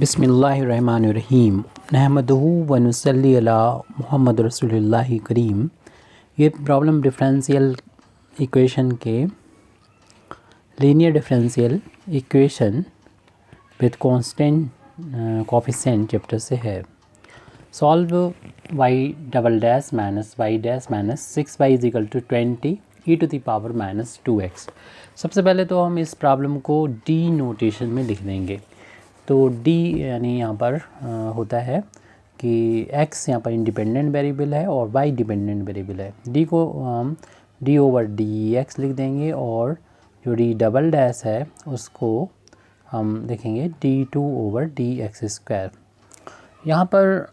बिस्मिल्लाहिर्रहमानिर्रहीम नहमदुहु व नुसल्ली अला मुहम्मद रसूलुल्लाहि करीम। ये प्रॉब्लम डिफरेंशियल इक्वेशन के linear differential equation with constant coefficient chapter से है। Solve Y double dash minus Y dash minus 6y is equal to 20 e to the power minus 2x। सबसे पहले तो हम इस प्रॉब्लम को डी नोटेशन में लिख देंगे। तो d यानी यहाँ पर होता है कि x यहाँ पर इंडिपेंडेंट वेरिएबल है और y डिपेंडेंट वेरिएबल है। d को हम d ओवर डी एक्स लिख देंगे और जो d डबल डैश है उसको हम लिखेंगे d2 over D x square. यहाँ पर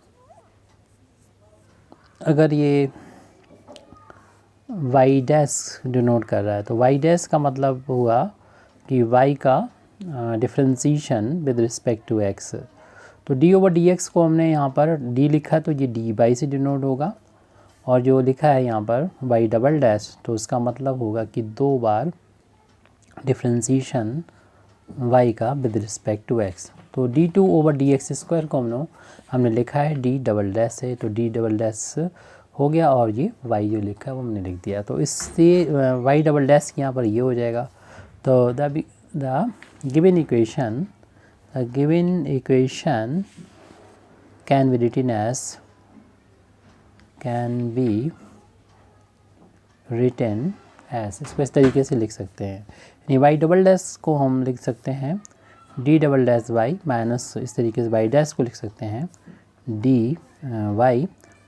अगर ये y डैश डिनोट कर रहा है तो y डैश का मतलब हुआ कि y का differentiation with respect to x। तो d ओवर डी एक्स को हमने यहाँ पर d लिखा तो ये dy बाई से डिनोट होगा, और जो लिखा है यहाँ पर y डबल डैश तो उसका मतलब होगा कि 2 बार डिफ्रेंसीशन y का विद रिस्पेक्ट टू x। तो d2 over D x square को हमने लिखा है d डबल डैश से, तो d डबल डैश हो गया और ये y जो लिखा है वो हमने लिख दिया। तो इससे y डबल डैश यहाँ पर ये हो जाएगा। तो the given equation can be written as इसको इस तरीके से लिख सकते हैं। यानी y डबल डैश को हम लिख सकते हैं d double dash y minus, इस तरीके से y डैश को लिख सकते हैं d y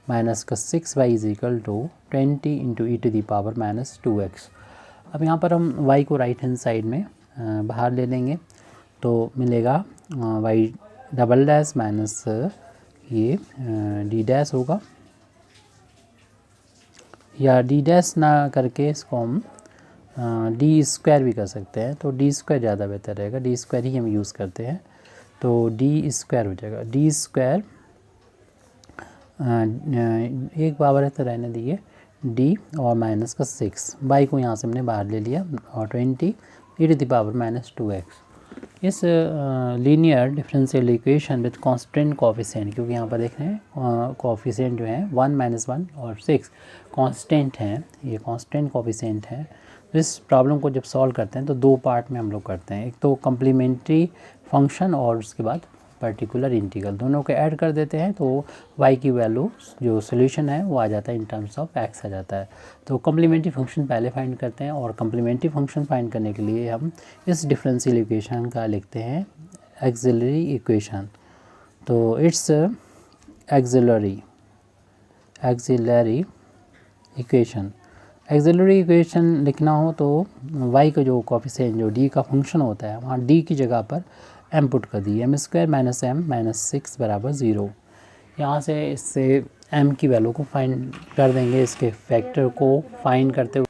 माइनस का 6y is equal to 20 into e to the power minus 2x। अब यहाँ पर हम y को राइट हैंड साइड में बाहर ले लेंगे तो मिलेगा y डबल डैश माइनस ये d डैश होगा, या d डैश ना करके इसको हम d स्क्वायर भी कर सकते हैं। तो d स्क्वायर ज़्यादा बेहतर रहेगा, d स्क्वायर ही हम यूज़ करते हैं। तो d स्क्वायर हो जाएगा, d स्क्वायर एक पावर है तो रहने दीजिए d और माइनस का 6, y को यहाँ से हमने बाहर ले लिया और 20 e to the power minus 2x। इस linear differential equation with constant coefficient, क्योंकि यहाँ पर देख रहे हैं कोफिशिएंट जो है 1 माइनस 1 और 6 कांस्टेंट हैं, ये कांस्टेंट कोफिशिएंट है। तो इस प्रॉब्लम को जब सॉल्व करते हैं तो 2 पार्ट में हम लोग करते हैं, एक तो कम्प्लीमेंट्री फंक्शन और उसके बाद पर्टिकुलर इंटीग्रल, दोनों को ऐड कर देते हैं तो y की वैल्यू जो सोल्यूशन है वो आ जाता है इन टर्म्स ऑफ x आ जाता है। तो कम्प्लीमेंट्री फंक्शन पहले फाइंड करते हैं, और कम्प्लीमेंट्री फंक्शन फाइंड करने के लिए हम इस डिफरेंशियल इक्वेशन का लिखते हैं एक्सिलरी इक्वेशन। तो it's axillary equation. Axillary equation लिखना हो तो y का जो कोफिशिएंट जो d का फंक्शन होता है वहाँ d की जगह पर m पुट कर दी, m square minus m minus 6 बराबर 0। यहाँ से इससे m की वैल्यू को फाइंड कर देंगे, इसके फैक्टर को फाइंड करते हुए।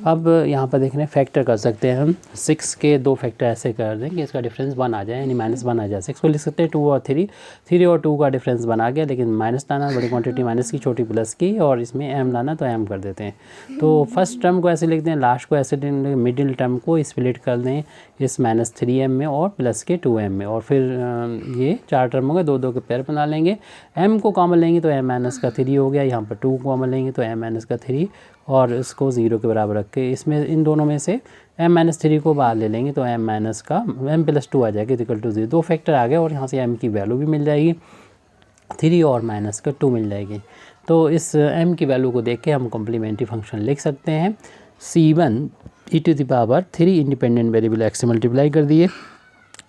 अब यहाँ पर देख रहे हैं फैक्टर कर सकते हैं हम 6 के 2 फैक्टर ऐसे कर देंगे इसका डिफरेंस 1 आ जाए, यानी माइनस 1 आ जाए। 6 को लिख सकते हैं 2 और 3 और 2 का डिफरेंस 1 आ गया, लेकिन माइनस लाना बड़ी क्वांटिटी माइनस की छोटी प्लस की, और इसमें m लाना तो m कर देते हैं। तो फर्स्ट टर्म को ऐसे लिख दें, लास्ट को ऐसे मिडिल टर्म को स्प्लिट कर दें इस माइनस 3m में और प्लस के 2m में, और फिर ये 4 टर्म हो गए, 2 के पेयर बना लेंगे। m को कॉमन लेंगे तो m माइनस का 3 हो गया, यहाँ पर 2 कॉमन लेंगे तो m माइनस का 3, और इसको 0 के बराबर रख के इसमें इन दोनों में से m माइनस 3 को बाहर ले लेंगे तो m माइनस का m प्लस 2 आ जाएगी इक्वल टू 0। 2 फैक्टर आ गए और यहाँ से m की वैल्यू भी मिल जाएगी 3 और माइनस का 2 मिल जाएगी। तो इस m की वैल्यू को देख के हम कम्प्लीमेंट्री फंक्शन लिख सकते हैं c1 e to the power 3 independent variable x से मल्टीप्लाई कर दिए,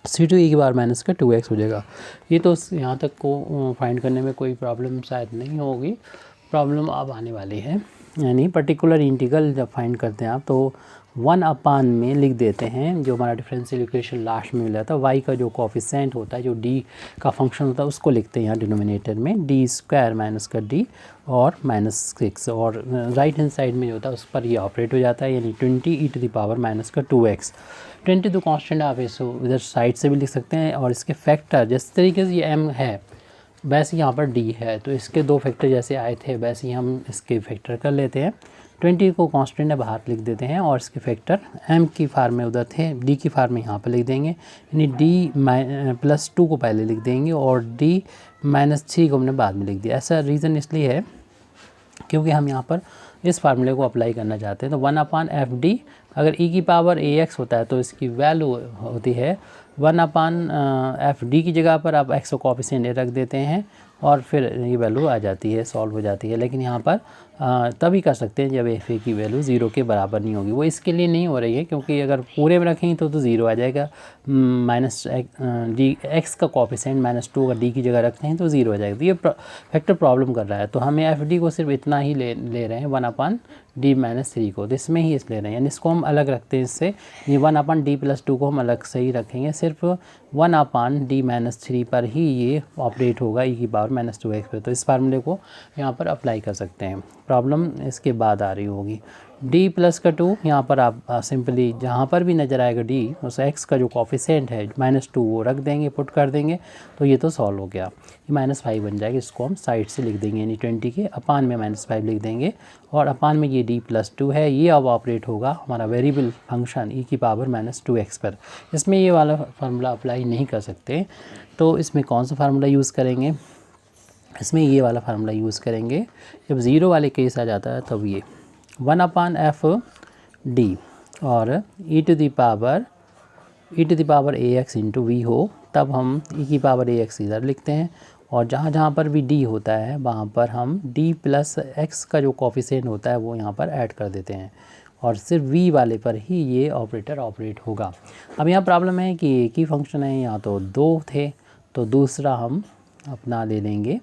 c2 e की पावर माइनस का 2x हो जाएगा। ये तो यहाँ तक को फाइंड करने में कोई प्रॉब्लम शायद नहीं होगी, प्रॉब्लम अब आने वाली है। यानी पर्टिकुलर इंटीग्रल जब फाइंड करते हैं आप तो 1 अपान में लिख देते हैं, जो हमारा डिफरेंशियल इक्वेशन लास्ट में मिल जाता है y का जो कोफिशिएंट होता है जो d का फंक्शन होता है उसको लिखते हैं यहाँ डिनोमिनेटर में d स्क्वायर माइनस का d और माइनस 6, और राइट हैंड साइड में जो होता है उस पर ये ऑपरेट हो जाता है, यानी 20 e to the power minus का 2x। 20 तो कॉन्स्टेंट आप इसको इधर साइड से भी लिख सकते हैं, और इसके फैक्टर जिस तरीके से ये m है वैसे यहाँ पर d है, तो इसके 2 फैक्टर जैसे आए थे वैसे ही हम इसके फैक्टर कर लेते हैं। 20 को कांस्टेंट है बाहर लिख देते हैं और इसके फैक्टर m की फार्म में उधर थे, d की फार्म में यहाँ पर लिख देंगे, यानी d+2 को पहले लिख देंगे और d-3 को हमने बाद में लिख दिया। ऐसा रीज़न इसलिए है क्योंकि हम यहाँ पर इस फार्मूले को अप्लाई करना चाहते हैं। तो 1/fd, अगर e की पावर ax होता है तो इसकी वैल्यू होती है 1/fd की जगह पर आप x को कोफिशिएंट रख देते हैं और फिर ये वैल्यू आ जाती है, सॉल्व हो जाती है। लेकिन यहाँ पर तभी कर सकते हैं जब एफ ए की वैल्यू 0 के बराबर नहीं होगी। वो इसके लिए नहीं हो रही है क्योंकि अगर पूरे में रखेंगे तो 0 आ जाएगा, x का कोफिशिएंट -2 अगर d की जगह रखते हैं तो 0 आ जाएगा। तो ये फैक्टर प्रॉब्लम कर रहा है, तो हमें एफ को सिर्फ इतना ही ले रहे हैं 1/d-3 को, तो इसमें ही इस ले रहे हैं, यानी इसको हम अलग रखते हैं इससे, ये 1/d+2 को हम अलग से ही रखेंगे, सिर्फ 1/d-3 पर ही ये ऑपरेट होगा e की पावर -2x पे। तो इस फार्मूले को यहाँ पर अप्लाई कर सकते हैं। प्रॉब्लम इसके बाद आ रही होगी d+2, यहाँ पर आप सिंपली जहाँ पर भी नज़र आएगा d उस x का जो कोफिशिएंट है -2 वो रख देंगे, पुट कर देंगे, तो ये तो सॉल्व हो गया। ये -5 बन जाएगा, इसको हम साइड से लिख देंगे, यानी 20 के अपान में -5 लिख देंगे और अपान में ये d+2 है, ये अब ऑपरेट होगा हमारा वेरिएबल फंक्शन e की पावर -2x पर। इसमें ये वाला फार्मूला अप्लाई नहीं कर सकते, तो इसमें कौन सा फार्मूला यूज़ करेंगे, इसमें ये वाला फार्मूला यूज़ करेंगे। जब 0 वाले केस आ जाता है तब ये 1/fd और e to the power ax into v हो, तब हम e की पावर ax इधर लिखते हैं और जहाँ जहाँ पर भी d होता है वहाँ पर हम d+x का जो कोफिशिएंट होता है वो यहाँ पर ऐड कर देते हैं और सिर्फ v वाले पर ही ये ऑपरेटर ऑपरेट होगा। अब यहाँ प्रॉब्लम है कि एक ही फंक्शन है, यहाँ तो 2 थे, तो दूसरा हम अपना ले लेंगे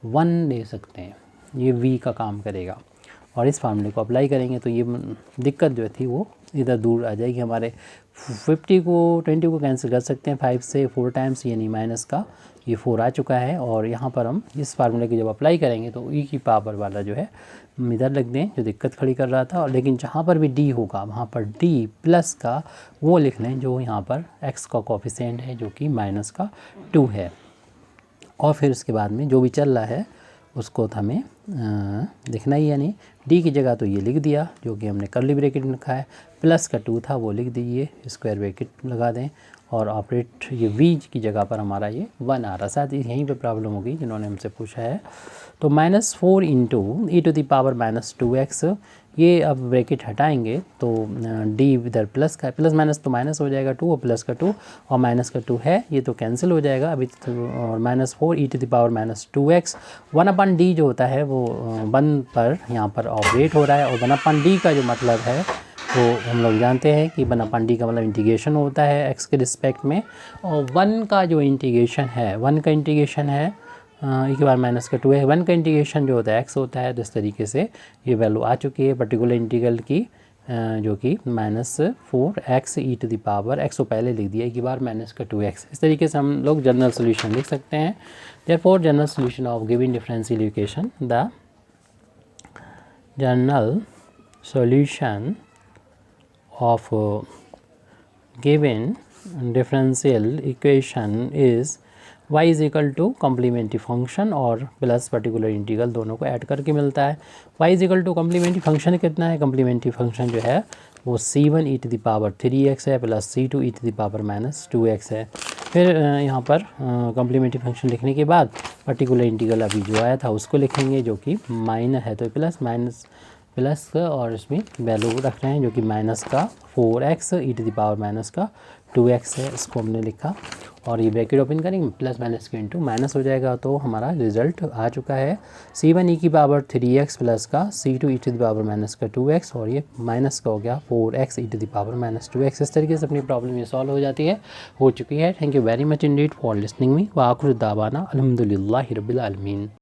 1 ले सकते हैं, ये v का काम करेगा और इस फार्मूले को अप्लाई करेंगे तो ये दिक्कत जो थी वो इधर दूर आ जाएगी। हमारे 20 को कैंसिल कर सकते हैं 5 से 4 टाइम्स, यानी माइनस का ये 4 आ चुका है और यहाँ पर हम इस फार्मूले की जब अप्लाई करेंगे तो e की पावर वाला जो है इधर रख दें जो दिक्कत खड़ी कर रहा था, और लेकिन जहाँ पर भी d होगा वहाँ पर d प्लस का वो लिख लें जो यहाँ पर x का कोफिशिएंट है जो कि -2 है, और फिर उसके बाद में जो भी चल रहा है उसको हमें लिखना ही, यानी d की जगह तो ये लिख दिया जो कि हमने कर्ली ब्रैकेट में लिखा है, प्लस का 2 था वो लिख दीजिए, स्क्वायर ब्रैकेट लगा दें और ऑपरेट ये v की जगह पर हमारा ये 1 आ रहा। साथ ही यहीं पे प्रॉब्लम होगी जिन्होंने हमसे पूछा है। तो -4 into e to the power -2x, ये अब ब्रैकेट हटाएंगे तो d इधर प्लस का प्लस माइनस तो माइनस हो जाएगा 2 और प्लस का 2 और माइनस का 2 है, ये तो कैंसिल हो जाएगा अभी तो, और -4 e to the power -2x 1/d जो होता है वो 1 पर यहाँ पर ऑपरेट हो रहा है, और 1/d का जो मतलब है वो हम लोग जानते हैं कि 1/d का मतलब इंटीग्रेशन होता है x के रिस्पेक्ट में, और 1 का जो इंटीग्रेशन है 1 का इंटीग्रेशन है e की पावर -2 है, 1 का इंटीग्रेशन जो होता है x होता है। तो इस तरीके से ये वैल्यू आ चुकी है पर्टिकुलर इंटीग्रल की जो कि -4x e to the power x को पहले लिख दिया e की पावर -2x। इस तरीके से हम लोग जनरल सोल्यूशन लिख सकते हैं। Therefore general solution of given differential equation, the general solution of given differential equation is y is equal to complementary function और प्लस पर्टिकुलर इंटीग्रल दोनों को ऐड करके मिलता है। y is equal to complementary function कितना है, complementary function जो है वो c1 e to the power 3x है plus c2 e to the power -2x है। फिर यहाँ पर कम्प्लीमेंट्री फंक्शन लिखने के बाद पर्टिकुलर इंटीग्रल अभी जो आया था उसको लिखेंगे जो कि माइनस है, तो प्लस का और इसमें वैल्यू रख रहे हैं जो कि माइनस का 4x e to the power -2x है, इसको हमने लिखा और ये ब्रैकेट ओपन करेंगे प्लस माइनस के इंटू माइनस हो जाएगा। तो हमारा रिजल्ट आ चुका है c1 e की पावर 3x प्लस का c2 e to the power -2x और ये माइनस का हो गया 4x e to the power -2x। इस तरीके से अपनी प्रॉब्लम ये सॉल्व हो चुकी है। Thank you very much Indeed for listening me. व आखिर दावाना अल्हम्दुलिल्लाहि रब्बिल आलमीन।